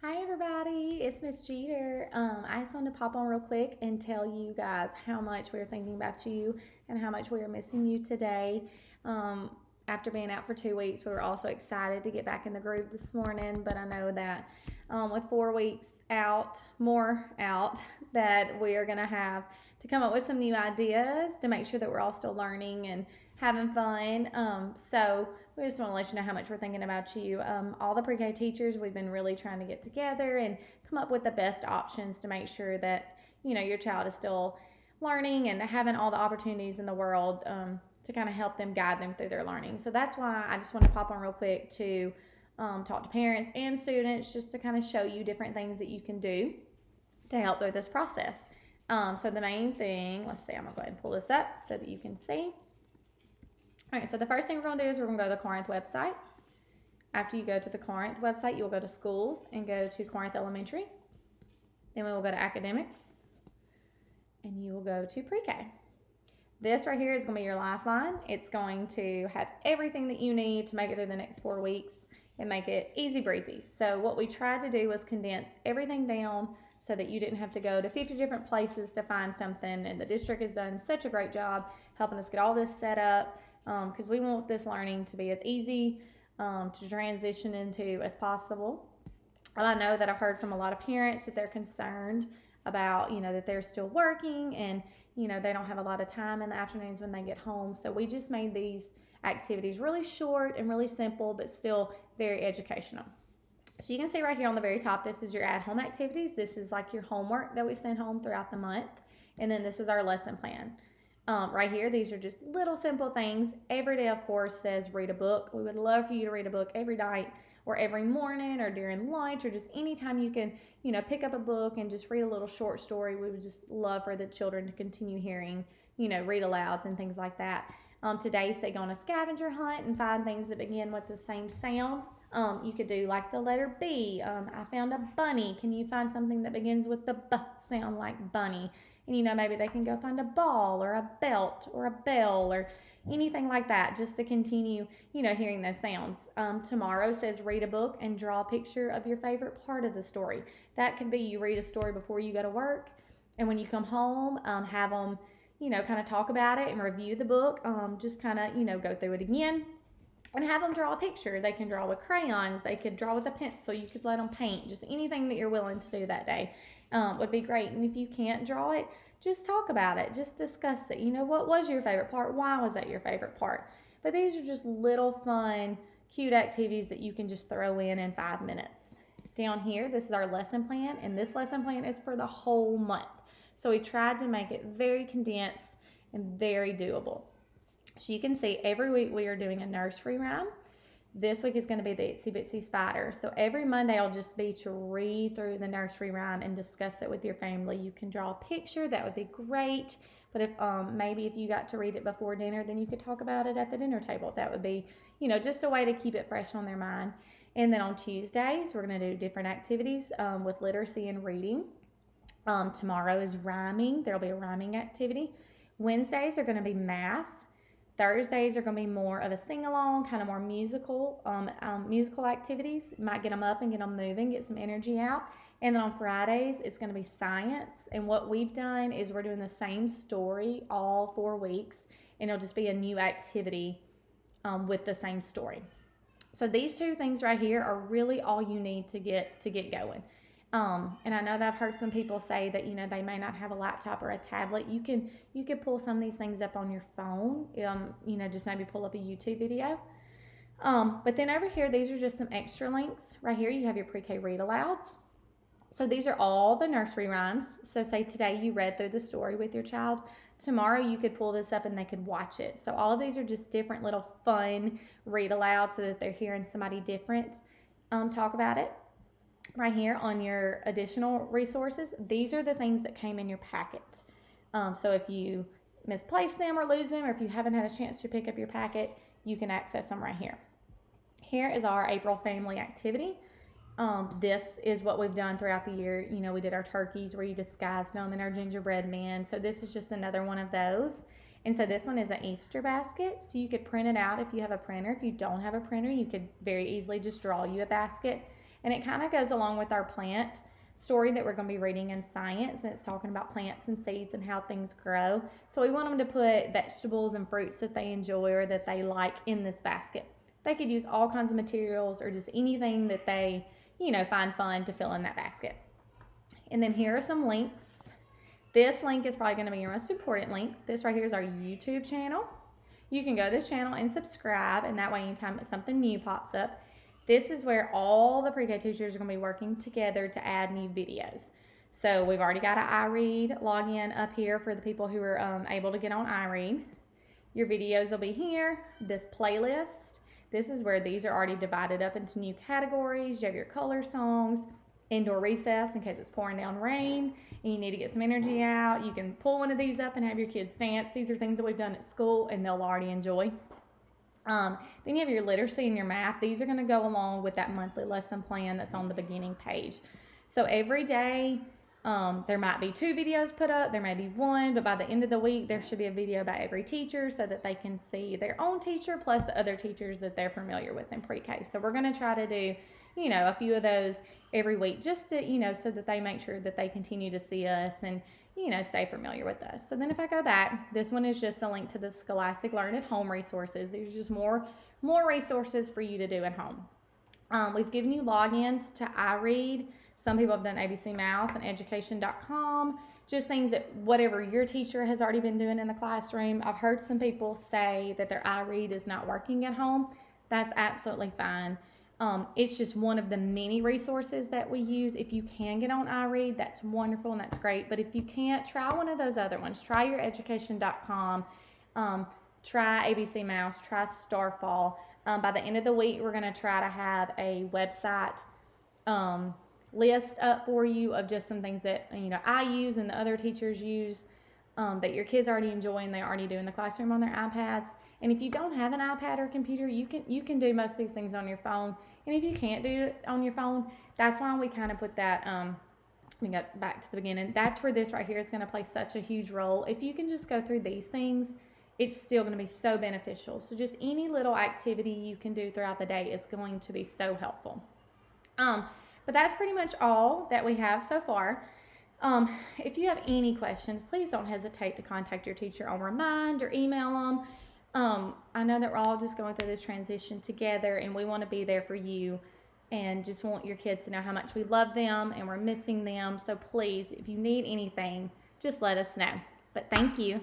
Hi everybody, it's Miss Jeter. I just wanted to pop on real quick and tell you guys how much we're thinking about you and how much we are missing you today. Um, After being out for 2 weeks, we were also excited to get back in the groove this morning, but I know that with 4 weeks out, more out, that we are going to have to come up with some new ideas to make sure that we're all still learning and having fun. So we just want to let you know how much we're thinking about you. All the pre-K teachers, we've been really trying to get together and come up with the best options to make sure that your child is still learning and having all the opportunities in the world to kind of help them guide them through their learning. So that's why I just want to pop on real quick to talk to parents and students just to kind of show you different things that you can do to help through this process. So the main thing, let's see, I'm gonna go ahead and pull this up so that you can see. All right, so the first thing we're gonna do is we're gonna go to the Corinth website. After you go to the Corinth website, you'll go to schools and go to Corinth Elementary. Then we will go to academics and you will go to pre-K. This right here is gonna be your lifeline. It's going to have everything that you need to make it through the next 4 weeks and make it easy breezy. So what we tried to do was condense everything down so that you didn't have to go to 50 different places to find something. And the district has done such a great job helping us get all this set up because we want this learning to be as easy to transition into as possible. I know that I've heard from a lot of parents that they're concerned about, that they're still working and, they don't have a lot of time in the afternoons when they get home. So we just made these activities really short and really simple, but still very educational. So you can see right here on the very top, this is your at-home activities. This is like your homework that we send home throughout the month. And then this is our lesson plan. Right here, these are just little simple things. Every day, of course, says read a book. We would love for you to read a book every night or every morning or during lunch or just anytime you can, pick up a book and just read a little short story. We would just love for the children to continue hearing, read alouds and things like that. Today, say go on a scavenger hunt and find things that begin with the same sound. You could do like the letter B. I found a bunny. Can you find something that begins with the B sound like bunny? And maybe they can go find a ball or a belt or a bell or anything like that just to continue, hearing those sounds. Tomorrow says read a book and draw a picture of your favorite part of the story. That could be you read a story before you go to work, and when you come home, have them, kind of talk about it and review the book. Just kind of, go through it again and have them draw a picture. They can draw with crayons. They could draw with a pencil. You could let them paint. Just anything that you're willing to do that day would be great. And if you can't draw it, just talk about it. Just discuss it. What was your favorite part? Why was that your favorite part? But these are just little fun, cute activities that you can just throw in 5 minutes. Down here, this is our lesson plan, and this lesson plan is for the whole month. So we tried to make it very condensed and very doable. So you can see every week we are doing a nursery rhyme. This week is going to be the Itsy Bitsy Spider. So every Monday will just be to read through the nursery rhyme and discuss it with your family. You can draw a picture. That would be great. But if maybe if you got to read it before dinner, then you could talk about it at the dinner table. That would be, just a way to keep it fresh on their mind. And then on Tuesdays, we're going to do different activities with literacy and reading. Tomorrow is rhyming. There'll be a rhyming activity. Wednesdays are going to be math. Thursdays are going to be more of a sing-along, kind of more musical activities. Might get them up and get them moving, get some energy out. And then on Fridays, it's going to be science. And what we've done is we're doing the same story all 4 weeks, and it'll just be a new activity with the same story. So these two things right here are really all you need to get going. And I know that I've heard some people say that, they may not have a laptop or a tablet. You could pull some of these things up on your phone, just maybe pull up a YouTube video. But then over here, these are just some extra links. Right here, you have your pre-K read alouds. So these are all the nursery rhymes. So say today you read through the story with your child. Tomorrow you could pull this up and they could watch it. So all of these are just different little fun read aloud so that they're hearing somebody different talk about it. Right here on your additional resources, these are the things that came in your packet. So if you misplace them or lose them, or if you haven't had a chance to pick up your packet, you can access them right here. Here is our April family activity. This is what we've done throughout the year. We did our turkeys, redisguised them, and our gingerbread men. So this is just another one of those. And so this one is an Easter basket. So you could print it out if you have a printer. If you don't have a printer, you could very easily just draw you a basket. And it kind of goes along with our plant story that we're going to be reading in science, and it's talking about plants and seeds and how things grow. So we want them to put vegetables and fruits that they enjoy or that they like in this basket. They could use all kinds of materials or just anything that they, find fun to fill in that basket. And then here are some links. This link is probably going to be your most important link. This right here is our YouTube channel. You can go to this channel and subscribe, and that way anytime something new pops up, this is where all the pre-K teachers are going to be working together to add new videos. So we've already got an iRead login up here for the people who are able to get on iRead. Your videos will be here. This playlist, this is where these are already divided up into new categories. You have your color songs, indoor recess in case it's pouring down rain and you need to get some energy out. You can pull one of these up and have your kids dance. These are things that we've done at school and they'll already enjoy. Then you have your literacy and your math. These are going to go along with that monthly lesson plan that's on the beginning page. So every day, there might be 2 videos put up, there may be 1, but by the end of the week, there should be a video by every teacher so that they can see their own teacher plus the other teachers that they're familiar with in pre-K. So we're going to try to do, a few of those every week just to, so that they make sure that they continue to see us and, stay familiar with us. So then if I go back, this one is just a link to the Scholastic Learn at Home resources. There's just more resources for you to do at home. We've given you logins to iRead. Some people have done ABC Mouse and education.com, just things that whatever your teacher has already been doing in the classroom. I've heard some people say that their iRead is not working at home. That's absolutely fine. It's just one of the many resources that we use. If you can get on iRead, that's wonderful and that's great. But if you can't, try one of those other ones. Try your education.com, try ABC Mouse, try Starfall. By the end of the week, we're going to try to have a website list up for you of just some things that I use and the other teachers use that your kids already enjoy and they already do in the classroom on their iPads. And if you don't have an iPad or computer, you can do most of these things on your phone. And if you can't do it on your phone, that's why we kind of put that. Let me go back to the beginning. That's where this right here is going to play such a huge role. If you can just go through these things, it's still going to be so beneficial. So just any little activity you can do throughout the day is going to be so helpful. But that's pretty much all that we have so far. If you have any questions, please don't hesitate to contact your teacher on Remind or email them. I know that we're all just going through this transition together and we want to be there for you and just want your kids to know how much we love them and we're missing them. So please, if you need anything, just let us know. But thank you.